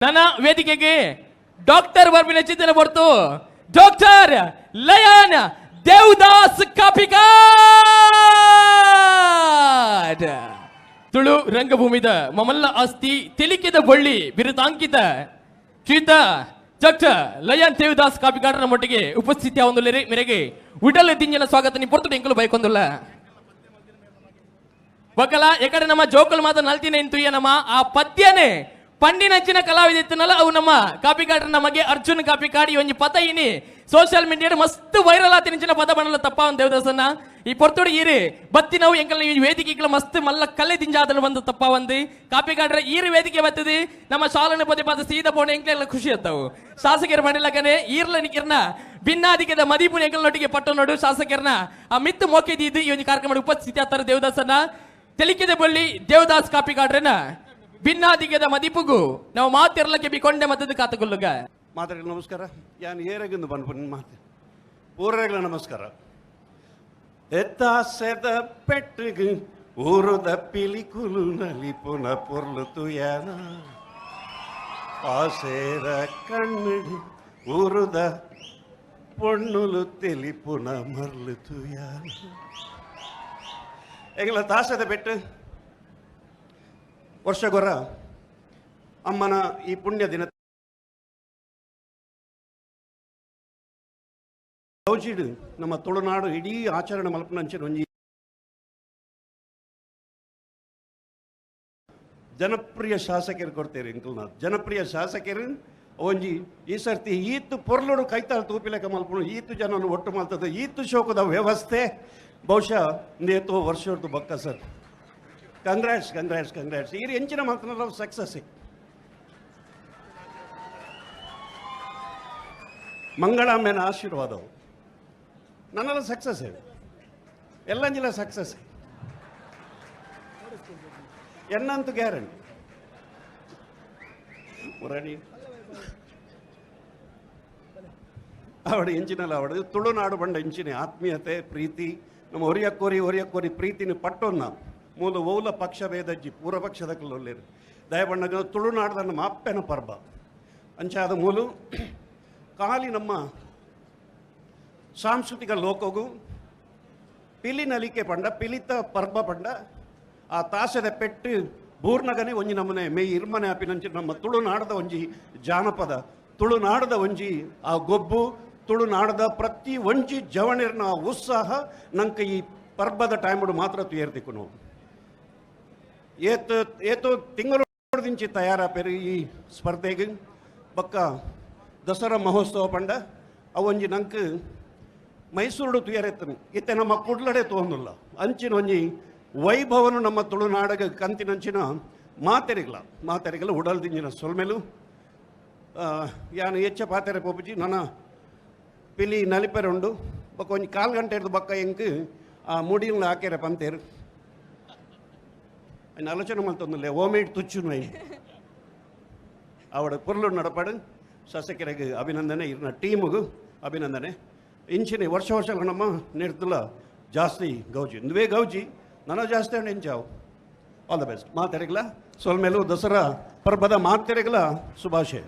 ನನ್ನ ವೇದಿಕೆಗೆ ಡಾಕ್ಟರ್ ಬರ್ಬಿನ ಚಿಂತನೆ ಬರ್ತು ಡಾಕ್ಟರ್ ಲಯನ್ ದೇವದಾಸ್ ಕಾಪಿಕಾಡ್ ತುಳು ರಂಗಭೂಮಿದ ಮಮಲ್ಲ ಆಸ್ತಿ ತಿಳಿಕಿದ ಬಳ್ಳಿ ಬಿರುದಾಂಕಿತ ಶ್ರೀತ ಡಾಕ್ಟರ್ ಲಯನ್ ದೇವದಾಸ್ ಕಾಪಿಕಾಡ್ರ ಮಟ್ಟಿಗೆ ಉಪಸ್ಥಿತಿಯ ಒಂದು ಮೇರೆಗೆ ವಿಡಲ್ ದಿಂಜನ ಸ್ವಾಗತ ನೀ ಪೊರ್ತು ಎಂಕಲು ಬೈಕೊಂದುಲ್ಲ ಬಕಲ ಎಕಡೆ ನಮ್ಮ ಜೋಕಲ್ ಮಾತ ನಲ್ತಿನ ಇಂತುಯ್ಯ ನಮ್ಮ ಆ ಪದ್ಯನೇ ಪಂಡಿನಂಚಿನ ಕಲಾವಿದಿತ್ತನಲ್ಲ ಅವು ನಮ್ಮ ಕಾಪಿಕಾಡ್ರ ನಮಗೆ ಅರ್ಜುನ್ ಕಾಪಿಕಾಡ್ ಈ ಒಂಜಿ ಪದ ಇನಿ ಸೋಷಿಯಲ್ ಮೀಡಿಯಾ ಮಸ್ತ್ ವೈರಲ್ ಆತಿನಿಂಚಿನ ಪದ ಬಣ್ಣಲ ತಪ್ಪ ಒಂದು ದೇವದಾಸನ ಈ ಪೊರ್ತುಡು ಈರಿ ಬತ್ತಿ ನಾವು ಎಂಕಲ್ ಈ ವೇದಿಕೆಗಳ ಮಸ್ತ್ ಮಲ್ಲ ಕಲೆ ದಿಂಜಾದಲು ಬಂದು ತಪ್ಪ ಒಂದು ಕಾಪಿಕಾಡ್ರ ಈರು ವೇದಿಕೆ ಬತ್ತದಿ ನಮ್ಮ ಶಾಲನೆ ಪದೇ ಪದ ಸೀದಾ ಪೋಣ ಎಂಕ್ಲೆಲ್ಲ ಖುಷಿ ಅತ್ತವು ಶಾಸಕರ ಮಾಡಿಲ್ಲಕನೆ ಈರ್ಲ ನಿಕಿರ್ನ ಭಿನ್ನಾಧಿಕದ ಮದಿಪುಣ ಎಂಕಲ್ನೊಟ್ಟಿಗೆ ಪಟ್ಟು ನೋಡು ಶಾಸಕರನ ಆ ಮಿತ್ತು ಮೋಕೆದಿದ್ದು ಈ ಒಂದು ಕಾರ್ಯಕ್ರಮ ಉಪಸ್ಥಿತಿ ಆಗ್ತಾರೆ ದೇವದಾಸನ ತೆಲಿಕೆದ ಬಳ್ಳಿ ದೇವದಾಸ್ ಕಾಪಿಕಾಡ್ರನ ಭಿನ್ನಾದಿಗೆದ ಮದಿಪುಗು ನಾವು ಮಾತಿರ್ಲಕ್ಕೆ ಬಿಕೊಂಡೆ ಮದ್ದದ ಕಾತಗೊಲ್ಲುಗ ಮಾತರಿಗೆ ನಮಸ್ಕಾರ ಯಾನ್ ಏರಗಿಂದು ಬಂದ್ಬಿಟ್ಟು ಮಾತು ಪೂರ್ವಗಳ ನಮಸ್ಕಾರ ಎತ್ತಾಸೆದ ಪೆಟ್ಟಿಗೆ ಊರುದ ಪಿಲಿಕುಲು ನಲಿಪುನ ಪೊರ್ಲು ತುಯಾನ ಆಸೆದ ಕಣ್ಣಿಡಿ ಊರುದ ಪೊಣ್ಣುಲು ತೆಲಿಪುನ ಮರ್ಲು ತುಯಾನ ಎಂಗ್ಲ ತಾಸದ ಬೆಟ್ಟು ವರ್ಷಗೊರ ಅಮ್ಮನ ಈ ಪುಣ್ಯ ದಿನ ಗೌಜಿಡು ನಮ್ಮ ತುಳುನಾಡು ಇಡೀ ಆಚರಣೆ ಮಲ್ಪನಂಚಿನ ಒಂಜಿ ಜನಪ್ರಿಯ ಶಾಸಕರು ಕೊಡ್ತೇವೆ ಇಂಕಲ್ನ ಜನಪ್ರಿಯ ಜನಪ್ರಿಯ ಒಂಜಿ ಈ ಸರ್ತಿ ಈತು ಪೊರ್ಲೋಡು ಕೈತಾಳು ತೂಪಿಲೆಕ್ಕ ಮಲ್ಪನು ಈತು ಜನನು ಒಟ್ಟು ಮಲ್ತದ ಈತು ಶೋಕದ ವ್ಯವಸ್ಥೆ ಬಹುಶಃ ನೇತು ವರ್ಷದ್ದು ಬಕ್ಕ ಸರ್ ಕಂಗ್ರಾಟ್ಸ್ ಈ ಎಂಚಿನ ಮಾತನಾಡ ಸಕ್ಸಸ್ ಮಂಗಳಾಂಬೆನ ಆಶೀರ್ವಾದವು ನನ್ನೆಲ್ಲ ಸಕ್ಸಸ್ ಎಲ್ಲಂಜಿಲ್ಲ ಸಕ್ಸಸ್ ಎನ್ನಂತೂ ಗ್ಯಾರಂಟಿ ಮುರಡಿ ಅವಡು ಎಂಚಿನಲ್ಲ ಅವಡು ತುಳುನಾಡು ಬಂಡ ಎಂಚಿನ ಆತ್ಮೀಯತೆ ಪ್ರೀತಿ ನಮ್ಮ ಒರಿಯಕೋರಿ ಪ್ರೀತಿನ ಪಟ್ಟೊನ್ನ ಮೂಲ ಓಲ ಪಕ್ಷ ಭೇದಜ್ಜಿ ಪೂರ್ವಪಕ್ಷದ ಕಲ್ಲೊಲ್ಲೇರು ದಯಬಣ್ಣಗ ತುಳುನಾಡ್ದ ನಮ್ಮ ಅಪ್ಪನ ಪರ್ಬ ಅಂಚಾದ ಮೂಲು ಕಾಲಿ ನಮ್ಮ ಸಾಂಸ್ಕೃತಿಕ ಲೋಕಗೂ ಪಿಲಿನಲಿಕೆ ಪಂಡ ಪಿಲಿತ ಪರ್ಬ ಪಂಡ ಆ ತಾಸದ ಪೆಟ್ಟು ಬೂರ್ನಗನೆ ಒಂಜಿ ನಮ್ಮನೆ ಮೇ ಇರ್ಮನೆ ಆಪಿನಂಚಿ ನಮ್ಮ ತುಳುನಾಡದ ಒಂಜಿ ಜಾನಪದ ತುಳುನಾಡದ ಒಂಜಿ ಆ ಗೊಬ್ಬು ತುಳುನಾಡದ ಪ್ರತಿ ಒಂಜಿ ಜವಣಿರ್ನ ಉತ್ಸಾಹ ನಂಗೆ ಈ ಪರ್ಬದ ಟೈಮಡು ಮಾತ್ರ ತುಯರ್ತಿಕ್ಕು ನಾವು ಏತು ತಿಂಗಳು ತಯಾರಾಪೇರು ಈ ಸ್ಪರ್ಧೆಗೆ ಬಕ್ಕ ದಸರಾ ಮಹೋತ್ಸವ ಪಂಡ ಅವೊಂಜಿ ನಂಗೆ ಮೈಸೂರು ತುಯರೆತ್ತನು ಇತ್ತೆ ನಮ್ಮ ಕುಡ್ಲಡೆ ತೋಂದಿಲ್ಲ ಅಂಚಿನ ಒಂಜಿ ವೈಭವನು ನಮ್ಮ ತುಳುನಾಡಗ ಕಂತಿನಂಚಿನ ಮಾತೆರೆಗಲ ಉಡಲ್ದಿಂಜಿನ ಸೊಲ್ಮೆಲು ಯಾನು ಹೆಚ್ಚ ಪಾತೆರೆ ಪೋಪುಜಿ ನನ್ನ ಪಿಲಿ ನಲಿಪೆರೆ ಉಂಡು ಬಕ್ಕ ಒಂಜಿ 4 ಗಂಟೆ ಇರ್ದು ಬಕ್ಕ ಎಂಕ್ ಆ ಮುಡಿನ ಹಾಕ್ಯಾರೆ ಪಂತೇರು ఆయన ఆలోచన మళ్తుందిలే ఓమేడ్ తుచ్చును ఆవిడ పొరలు నడపడు ಶಾಸಕರಿಗೆ ಅಭಿನಂದನೆ ಇರ್ನ ಟೀಮುಗೂ ಅಭಿನಂದನೆ ಇಂಚಿನ ವರ್ಷ ನಮ್ಮ ನಿರ್ದುಲ ಜಾಸ್ತಿ ಗೌಜಿ నువ్వే ಗೌಜಿ ನನ್ನ ಜಾಸ್ತಿ ಅಂಡ್ ಎಂಚಾವು ಆಲ್ ದ ಬೆಸ್ಟ್ ಮಾತೆರೆಗಲ ಸೊಲ್ಮೇಲು ದಸರಾ ಪರ್ಬದ ಮಾತೆರೆಗಲ ಶುಭಾಶಯ